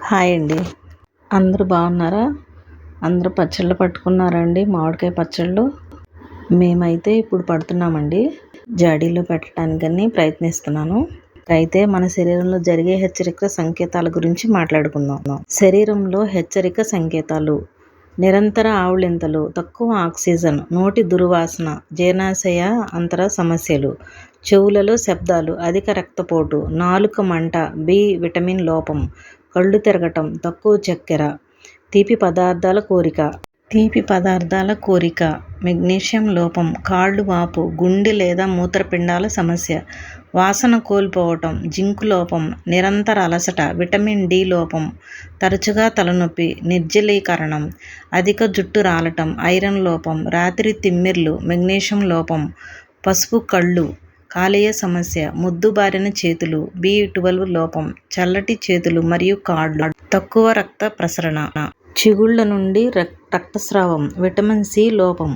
Hi అండి. అందరూ బాగున్నారా? అందరూ పచ్చళ్ళు పట్టుకున్నారా అండి? మామిడికాయ పచ్చళ్ళు మేమైతే ఇప్పుడు పడుతున్నామండి. జాడీలో పెట్టడానికని ప్రయత్నిస్తున్నాను. అయితే మన శరీరంలో జరిగే హెచ్చరిక సంకేతాల గురించి మాట్లాడుకుందాం. శరీరంలో హెచ్చరిక సంకేతాలు: నిరంతర ఆవులింతలు, తక్కువ ఆక్సిజన్, నోటి దుర్వాసన, జీర్ణాశయ అంతర సమస్యలు, చెవులలో శబ్దాలు, అధిక రక్తపోటు, నాలుక మంట, బి విటమిన్ లోపం, కళ్ళు తిరగటం, తక్కువ చక్కెర, తీపి పదార్థాల కోరిక, మెగ్నీషియం లోపం, కాళ్ళు వాపు, గుండె లేదా మూత్రపిండాల సమస్య, వాసన కోల్పోవటం, జింక్ లోపం, నిరంతర అలసట, విటమిన్ డి లోపం, తరచుగా తలనొప్పి, నిర్జలీకరణం, అధిక జుట్టు రాలటం, ఐరన్ లోపం, రాత్రి తిమ్మిర్లు, మెగ్నీషియం లోపం, పసుపు కళ్ళు, కాలేయ సమస్య, మొద్దుబారిన చేతులు, B12 లోపం, చల్లటి చేతులు మరియు కాళ్ళు, తక్కువ రక్త ప్రసరణ, చిగుళ్ళ నుండి రక్తస్రావం, విటమిన్ సి లోపం,